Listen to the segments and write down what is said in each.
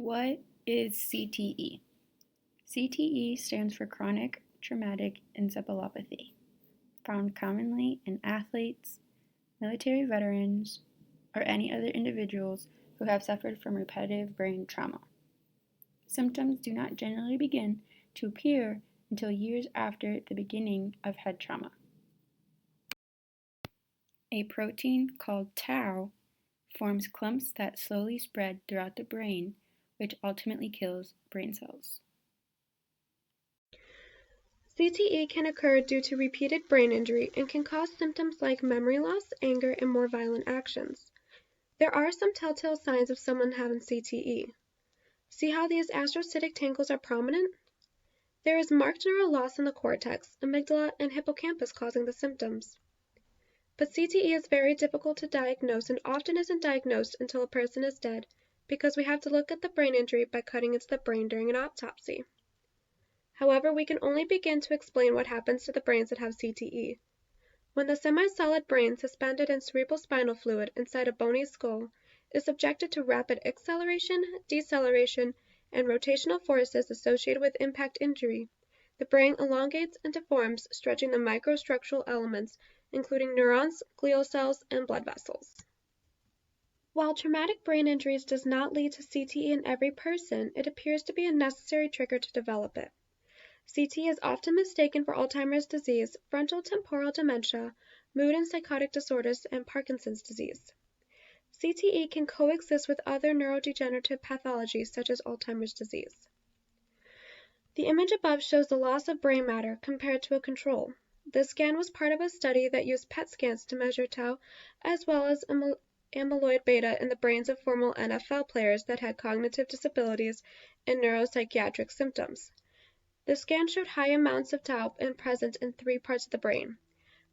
What is CTE? CTE stands for chronic traumatic encephalopathy, found commonly in athletes, military veterans, or any other individuals who have suffered from repetitive brain trauma. Symptoms do not generally begin to appear until years after the beginning of head trauma. A protein called tau forms clumps that slowly spread throughout the brain, which ultimately kills brain cells. CTE can occur due to repeated brain injury and can cause symptoms like memory loss, anger, and more violent actions. There are some telltale signs of someone having CTE. See how these astrocytic tangles are prominent? There is marked neural loss in the cortex, amygdala, and hippocampus causing the symptoms. But CTE is very difficult to diagnose and often isn't diagnosed until a person is dead because we have to look at the brain injury by cutting into the brain during an autopsy. However, we can only begin to explain what happens to the brains that have CTE. When the semi-solid brain suspended in cerebrospinal fluid inside a bony skull is subjected to rapid acceleration, deceleration, and rotational forces associated with impact injury, the brain elongates and deforms, stretching the microstructural elements, including neurons, glial cells, and blood vessels. While traumatic brain injuries does not lead to CTE in every person, it appears to be a necessary trigger to develop it. CTE is often mistaken for Alzheimer's disease, frontotemporal dementia, mood and psychotic disorders, and Parkinson's disease. CTE can coexist with other neurodegenerative pathologies such as Alzheimer's disease. The image above shows the loss of brain matter compared to a control. This scan was part of a study that used PET scans to measure tau as well as amyloid beta in the brains of former NFL players that had cognitive disabilities and neuropsychiatric symptoms. The scan showed high amounts of tau and present in 3 parts of the brain: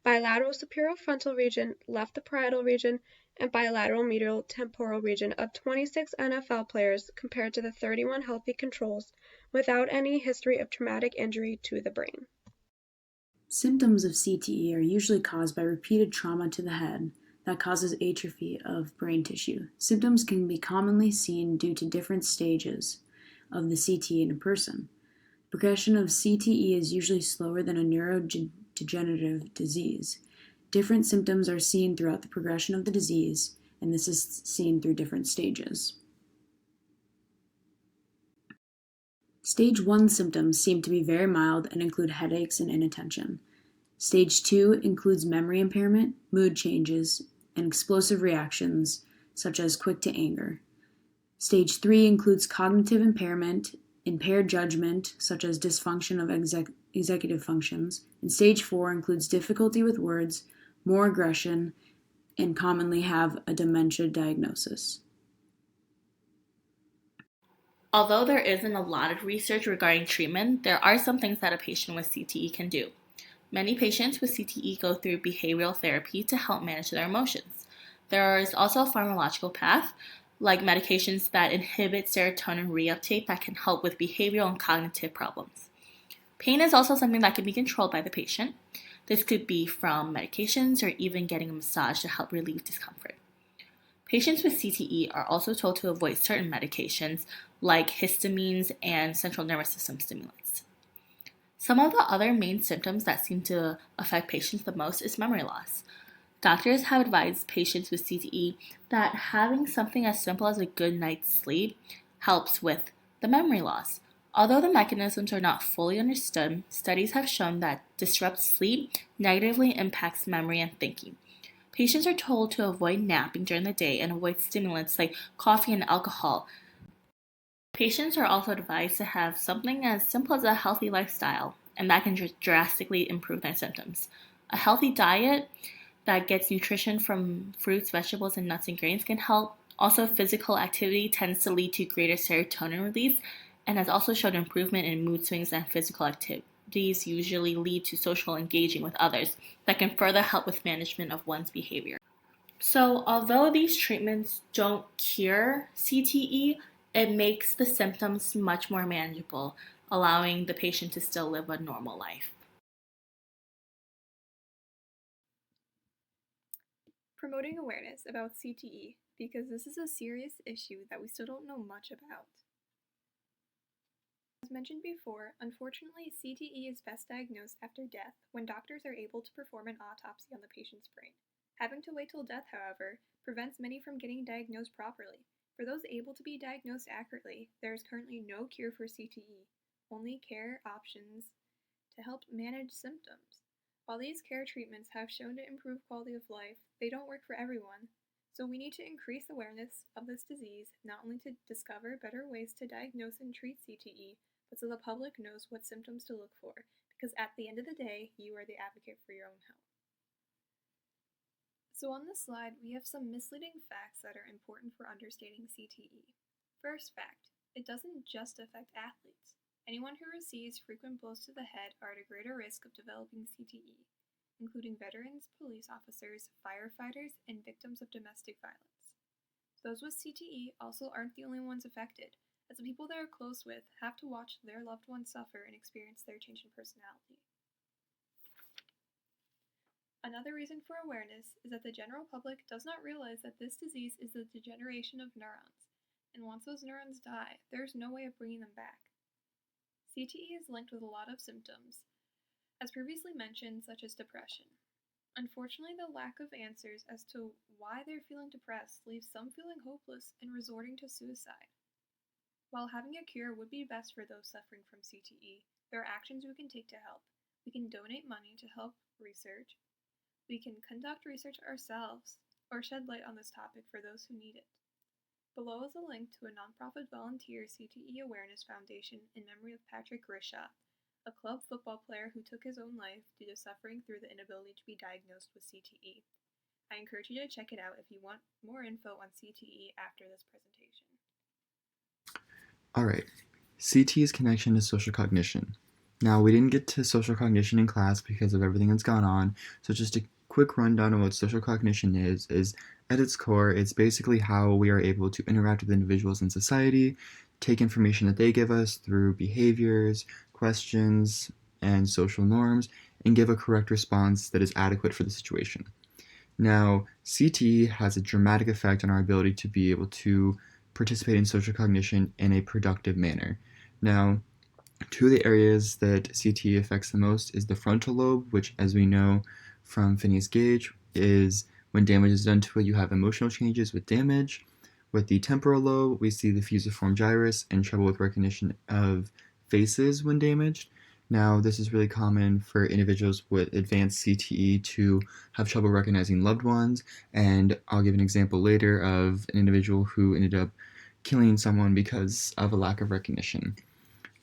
bilateral superior frontal region, left parietal region, and bilateral medial temporal region of 26 NFL players compared to the 31 healthy controls without any history of traumatic injury to the brain. Symptoms of CTE are usually caused by repeated trauma to the head that causes atrophy of brain tissue. Symptoms can be commonly seen due to different stages of the CTE in a person. Progression of CTE is usually slower than a neurodegenerative disease. Different symptoms are seen throughout the progression of the disease, and this is seen through different stages. Stage 1 symptoms seem to be very mild and include headaches and inattention. Stage 2 includes memory impairment, mood changes, and explosive reactions, such as quick to anger. Stage 3 includes cognitive impairment, impaired judgment, such as dysfunction of executive functions, and stage 4 includes difficulty with words, more aggression, and commonly have a dementia diagnosis. Although there isn't a lot of research regarding treatment, there are some things that a patient with CTE can do. Many patients with CTE go through behavioral therapy to help manage their emotions. There is also a pharmacological path, like medications that inhibit serotonin reuptake that can help with behavioral and cognitive problems. Pain is also something that can be controlled by the patient. This could be from medications or even getting a massage to help relieve discomfort. Patients with CTE are also told to avoid certain medications like histamines and central nervous system stimulants. Some of the other main symptoms that seem to affect patients the most is memory loss. Doctors have advised patients with CTE that having something as simple as a good night's sleep helps with the memory loss. Although the mechanisms are not fully understood, studies have shown that disrupted sleep negatively impacts memory and thinking. Patients are told to avoid napping during the day and avoid stimulants like coffee and alcohol. Patients are also advised to have something as simple as a healthy lifestyle, and that can drastically improve their symptoms. A healthy diet that gets nutrition from fruits, vegetables, and nuts and grains can help. Also, physical activity tends to lead to greater serotonin release and has also shown improvement in mood swings, and physical activities usually lead to social engaging with others that can further help with management of one's behavior. So, although these treatments don't cure CTE, it makes the symptoms much more manageable, allowing the patient to still live a normal life. Promoting awareness about CTE because this is a serious issue that we still don't know much about. As mentioned before, unfortunately, CTE is best diagnosed after death when doctors are able to perform an autopsy on the patient's brain. Having to wait till death, however, prevents many from getting diagnosed properly. For those able to be diagnosed accurately, there is currently no cure for CTE, only care options to help manage symptoms. While these care treatments have shown to improve quality of life, they don't work for everyone. So we need to increase awareness of this disease, not only to discover better ways to diagnose and treat CTE, but so the public knows what symptoms to look for, because at the end of the day, you are the advocate for your own health. So on this slide, we have some misleading facts that are important for understanding CTE. First fact, it doesn't just affect athletes. Anyone who receives frequent blows to the head are at a greater risk of developing CTE, including veterans, police officers, firefighters, and victims of domestic violence. Those with CTE also aren't the only ones affected, as the people they are close with have to watch their loved ones suffer and experience their change in personality. Another reason for awareness is that the general public does not realize that this disease is the degeneration of neurons, and once those neurons die, there is no way of bringing them back. CTE is linked with a lot of symptoms, as previously mentioned, such as depression. Unfortunately, the lack of answers as to why they're feeling depressed leaves some feeling hopeless and resorting to suicide. While having a cure would be best for those suffering from CTE, there are actions we can take to help. We can donate money to help research. We can conduct research ourselves, or shed light on this topic for those who need it. Below is a link to a nonprofit volunteer CTE Awareness Foundation in memory of Patrick Grisha, a club football player who took his own life due to suffering through the inability to be diagnosed with CTE. I encourage you to check it out if you want more info on CTE after this presentation. Alright, CTE's connection to social cognition. Now, we didn't get to social cognition in class because of everything that's gone on, so just a quick rundown of what social cognition is at its core, it's basically how we are able to interact with individuals in society, take information that they give us through behaviors, questions, and social norms, and give a correct response that is adequate for the situation. Now, CTE has a dramatic effect on our ability to be able to participate in social cognition in a productive manner. Now, two of the areas that CTE affects the most is the frontal lobe, which, as we know from Phineas Gage, is when damage is done to it, you have emotional changes with damage. With the temporal lobe, we see the fusiform gyrus and trouble with recognition of faces when damaged. Now, this is really common for individuals with advanced CTE to have trouble recognizing loved ones, and I'll give an example later of an individual who ended up killing someone because of a lack of recognition.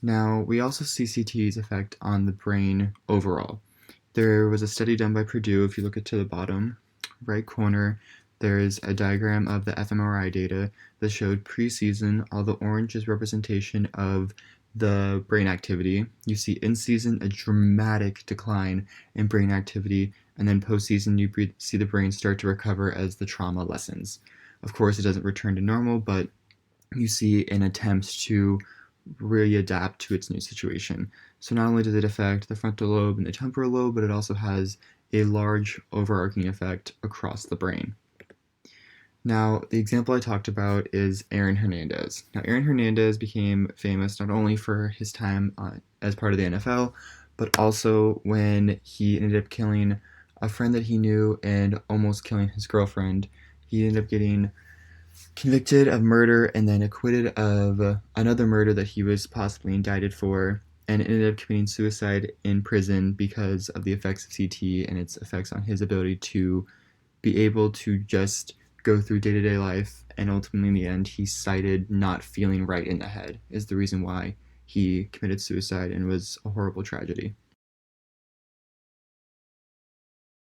Now, we also see CTE's effect on the brain overall. There was a study done by Purdue. If you look at to the bottom right corner, there is a diagram of the fMRI data that showed pre-season, all the orange is representation of the brain activity. You see in season a dramatic decline in brain activity, and then post-season you see the brain start to recover as the trauma lessens. Of course, it doesn't return to normal, but you see an attempt to really adapt to its new situation. So not only does it affect the frontal lobe and the temporal lobe, but it also has a large overarching effect across the brain. Now, the example I talked about is Aaron Hernandez. Now, Aaron Hernandez became famous not only for his time as part of the NFL, but also when he ended up killing a friend that he knew and almost killing his girlfriend. He ended up getting convicted of murder and then acquitted of another murder that he was possibly indicted for, and ended up committing suicide in prison because of the effects of CTE and its effects on his ability to be able to just go through day-to-day life, and ultimately in the end he cited not feeling right in the head is the reason why he committed suicide, and was a horrible tragedy.